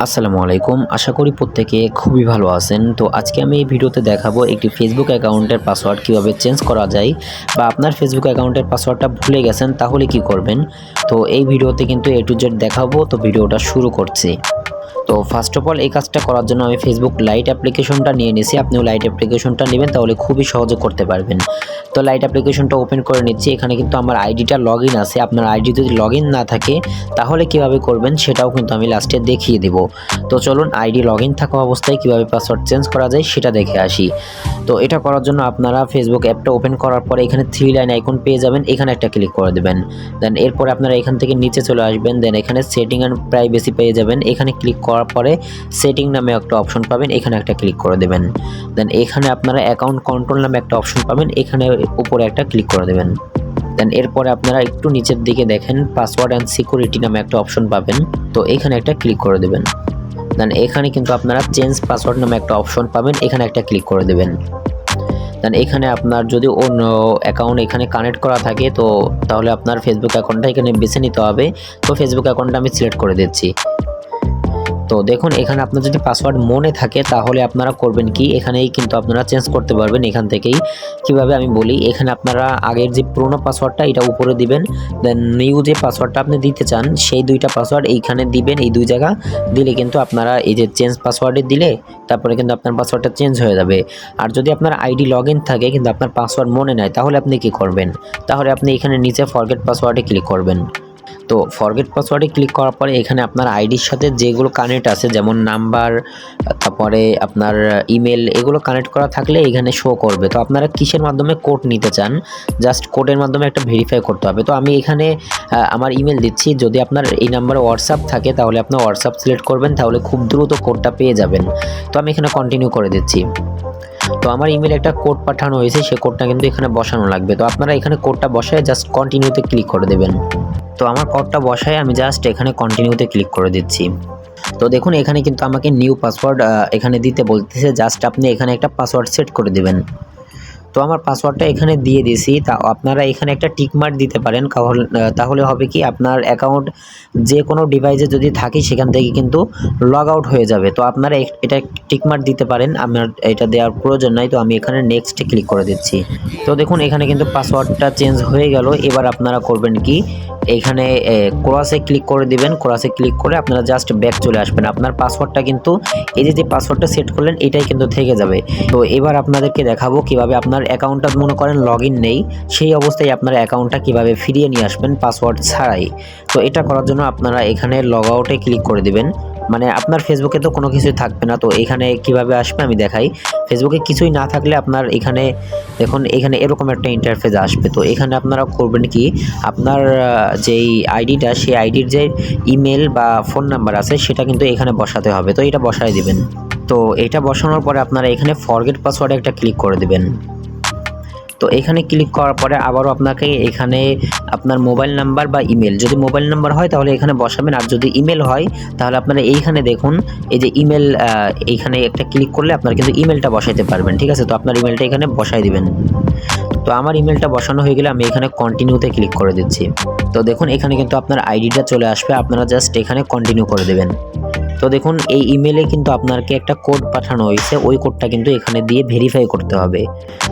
আসসালামু আলাইকুম। আশা করি প্রত্যেকে খুবই ভালো আছেন। তো আজকে আমি এই ভিডিওতে দেখাবো একটি ফেসবুক অ্যাকাউন্টের পাসওয়ার্ড কিভাবে চেঞ্জ করা যায়, বা আপনার ফেসবুক অ্যাকাউন্টের পাসওয়ার্ডটা ভুলে গেছেন তাহলে কি করবেন। তো এই ভিডিওতে কিন্তু A to Z দেখাবো। তো ভিডিওটা শুরু করছি। তো ফার্স্ট অফ অল এই কাজটা করার জন্য আমি ফেসবুক লাইট অ্যাপ্লিকেশনটা নিয়ে নিয়েছি। আপনিও লাইট অ্যাপ্লিকেশনটা নেবেন, তাহলে খুবই সহজে করতে পারবেন। তো লাইট অ্যাপ্লিকেশনটা ওপেন করে নিচ্ছি। এখানে কিন্তু আমার আইডিটা লগ ইন আছে। আপনার আইডি যদি লগ ইন না থাকে তাহলে কিভাবে করবেন সেটাও কিন্তু আমি লাস্টে দেখিয়ে দেব। তো চলুন আইডি লগ ইন থাকা অবস্থায় কিভাবে পাসওয়ার্ড চেঞ্জ করা যায় সেটা দেখে আসি। তো এটা করার জন্য আপনারা ফেসবুক অ্যাপটা ওপেন করার পরে এখানে 3 লাইন আইকন পেয়ে যাবেন, এখানে একটা ক্লিক করে দেবেন। দেন এরপরে আপনারা এখান থেকে নিচে চলে আসবেন। দেন এখানে সেটিং অ্যান্ড প্রাইভেসি পেয়ে যাবেন। এখানে ক্লিক করার পরে সেটিং নামে একটা অপশন পাবেন, এখানে একটা ক্লিক করে দেবেন। দেন এখানে আপনারা অ্যাকাউন্ট কন্ট্রোল নামে একটা অপশন পাবেন, এখানে উপরে একটা ক্লিক করে দেবেন। দেন এরপরে আপনারা একটু নিচের দিকে দেখেন পাসওয়ার্ড অ্যান্ড সিকিউরিটি নামে একটা অপশন পাবেন, তো এখানে একটা ক্লিক করে দেবেন। দেন এখানে কিন্তু আপনারা চেঞ্জ পাসওয়ার্ড নামে একটা অপশন পাবেন, এখানে একটা ক্লিক করে দেবেন। দেন এখানে আপনার যদি অন্য অ্যাকাউন্ট এখানে কানেক্ট করা থাকে তো তাহলে আপনার ফেসবুক অ্যাকাউন্টটা এখানে বেছে নিতে হবে। তো ফেসবুক অ্যাকাউন্টটা আমি সিলেক্ট করে দিচ্ছি। তো দেখুন এখানে আপনার যদি পাসওয়ার্ড মনে থাকে তাহলে আপনারা করবেন কি, এখানেই কিন্তু আপনারা চেঞ্জ করতে পারবেন এখান থেকেই। কিভাবে আমি বলি, এখানে আপনারা আগের যে পুরোনো পাসওয়ার্ডটা এটা উপরে দিবেন। দেন নিউ যে পাসওয়ার্ডটা আপনি দিতে চান সেই দুইটা পাসওয়ার্ড এইখানে দিবেন। এই দুই জায়গা দিলে কিন্তু আপনারা এই যে চেঞ্জ পাসওয়ার্ডে দিলে তারপরে কিন্তু আপনার পাসওয়ার্ডটা চেঞ্জ হয়ে যাবে। আর যদি আপনার আইডি লগ ইন থাকে কিন্তু আপনার পাসওয়ার্ড মনে নাই তাহলে আপনি কি করবেন, তাহলে আপনি এখানে নিচে ফরগেট পাসওয়ার্ডে ক্লিক করবেন। তো ফরগেট পাসওয়ার্ডে ক্লিক করার পরে এখানে আপনার আইডির সাথে যেগুলো কানেক্ট আছে যেমন নাম্বার, তারপরে আপনার ইমেল, এগুলো কানেক্ট করা থাকলে এখানে শো করবে। তো আপনারা কিসের মাধ্যমে কোড নিতে চান, জাস্ট কোডের মাধ্যমে একটা ভেরিফাই করতে হবে। তো আমি এখানে আমার ইমেল দিচ্ছি। যদি আপনার এই নাম্বারে হোয়াটসঅ্যাপ থাকে তাহলে আপনার হোয়াটসঅ্যাপ সিলেক্ট করবেন, তাহলে খুব দ্রুত কোডটা পেয়ে যাবেন। তো আমি এখানে কন্টিনিউ করে দিচ্ছি। তো আমার ইমেলে একটা কোড পাঠানো হয়েছে, সেই কোডটা কিন্তু এখানে বসানো লাগবে। তো আপনারা এখানে কোডটা বসায় জাস্ট কন্টিনিউতে ক্লিক করে দেবেন। তো আমার কোডটা বসায় আমি জাস্ট এখানে কন্টিনিউতে ক্লিক করে দিচ্ছি। তো দেখুন এখানে কিন্তু আমাকে নিউ পাসওয়ার্ড এখানে দিতে বলতেছে, জাস্ট আপনি এখানে একটা পাসওয়ার্ড সেট করে দেবেন। তো আমার পাসওয়ার্ডটা এখানে দিয়ে দিয়েছি। তা আপনারা এখানে একটা টিক মার্ক দিতে পারেন, তাহলে হবে কি আপনার অ্যাকাউন্ট যে কোনো ডিভাইসে যদি থাকে সেখান থেকে কিন্তু লগ আউট হয়ে যাবে। তো আপনারা এটা টিক মার্ক দিতে পারেন, আমার এটা দেওয়ার প্রয়োজন নাই। তো আমি এখানে নেক্সটে ক্লিক করে দিচ্ছি। তো দেখুন এখানে কিন্তু পাসওয়ার্ডটা চেঞ্জ হয়ে গেল। এবার আপনারা করবেন কি, এইখানে ক্রসে ক্লিক করে দিবেন। ক্রসে ক্লিক করে আপনারা জাস্ট ব্যাক চলে আসবেন। আপনার পাসওয়ার্ডটা কিন্তু এই যে পাসওয়ার্ডটা সেট করলেন এটাই কিন্তু থেকে যাবে। তো এবার আপনাদেরকে দেখাবো কিভাবে আপনার অ্যাকাউন্টটা মনে করেন লগ ইন নেই, সেই অবস্থায় আপনার অ্যাকাউন্টটা কিভাবে ফিরিয়ে নিয়ে আসবেন পাসওয়ার্ড ছাড়াই। তো এটা করার জন্য আপনারা এখানে লগ আউটে ক্লিক করে দিবেন। মানে আপনার ফেসবুকে তো কোনো কিছুই থাকবে না। তো এখানে কিভাবে আসবে আমি দেখাই। ফেসবুকে কিছুই না থাকলে আপনার এখানে দেখুন এখানে এরকম একটা ইন্টারফেস আসবে। তো এখানে আপনারা করবেন কি, আপনার যেই আইডিটা সেই আইডির যে ইমেল বা ফোন নাম্বার আছে সেটা কিন্তু এখানে বসাতে হবে। তো এটা বসায় দিবেন। তো এটা বসানোর পরে আপনারা এখানে ফরগেট পাসওয়ার্ডে একটা ক্লিক করে দিবেন। তো এখানে ক্লিক করার পরে আবারও আপনাকে এখানে আপনার মোবাইল নাম্বার বা ইমেল, যদি মোবাইল নাম্বার হয় তাহলে এখানে বসাবেন, আর যদি ইমেল হয় তাহলে আপনারা এইখানে দেখুন এই যে ইমেল, এইখানে একটা ক্লিক করলে আপনারা কিন্তু ইমেলটা বসাইতে পারবেন। ঠিক আছে, তো আপনার ইমেলটা এখানে বসাই দিবেন। তো আমার ইমেলটা বসানো হয়ে গেলে আমি এখানে কন্টিনিউতে ক্লিক করে দিচ্ছি। তো দেখুন এখানে কিন্তু আপনার আইডিটা চলে আসবে, আপনারা জাস্ট এখানে কন্টিনিউ করে দেবেন। তো দেখুন এই ইমেলে কিন্তু আপনাকে একটা কোড পাঠানো হয়েছে, ওই কোডটা কিন্তু এখানে দিয়ে ভেরিফাই করতে হবে।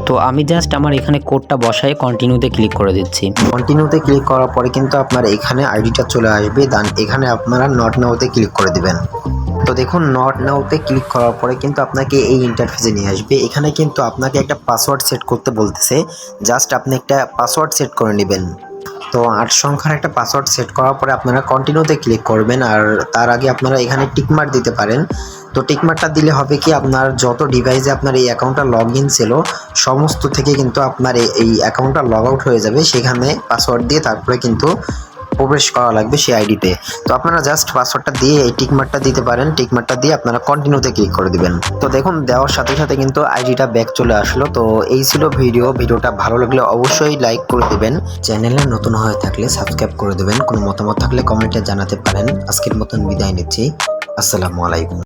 তো আমি জাস্ট আমার এখানে কোডটা বসায় কন্টিনিউতে ক্লিক করে দিচ্ছি। কন্টিনিউতে ক্লিক করার পরে কিন্তু আপনার এখানে আইডিটা চলে আসবে। দেন এখানে আপনারা নট নাওতে ক্লিক করে দিবেন। তো দেখুন নট নাওতে ক্লিক করার পরে কিন্তু আপনাকে এই ইন্টারফেসে নিয়ে আসবে। এখানে কিন্তু আপনাকে একটা পাসওয়ার্ড সেট করতে বলতেছে, জাস্ট আপনি একটা পাসওয়ার্ড সেট করে নেবেন। তো 8 সংখ্যার একটা পাসওয়ার্ড সেট করার পরে আপনারা কন্টিনিউতে ক্লিক করবেন। আর তার আগে আপনারা এখানে টিকমার্ক দিতে পারেন। তো টিকমার্কটা দিলে হবে কি, আপনার যত ডিভাইসে আপনার এই অ্যাকাউন্টটা লগ ইন ছিল সমস্ত থেকে কিন্তু আপনার এই অ্যাকাউন্টটা লগ আউট হয়ে যাবে। সেখানে পাসওয়ার্ড দিয়ে তারপরে কিন্তু প্রবেশ করা লাগবে সেই আইডিতে। তো আপনারা জাস্ট পাসওয়ার্ডটা দিয়ে এই টিকমার্কটা দিতে পারেন। টিকমার্কটা দিয়ে আপনারা কন্টিনিউতে ক্লিক করে দিবেন। তো দেখুন দেওয়ার সাথে সাথে কিন্তু আইডিটা ব্যাক চলে আসলো। তো এই ছিল ভিডিওটা ভালো লাগলে অবশ্যই লাইক করে দিবেন। চ্যানেলে নতুন হয়ে থাকলে সাবস্ক্রাইব করে দেবেন। কোনো মতামত থাকলে কমেন্টে জানাতে পারেন। আজকের মতন বিদায় নিচ্ছি। আসসালামু আলাইকুম।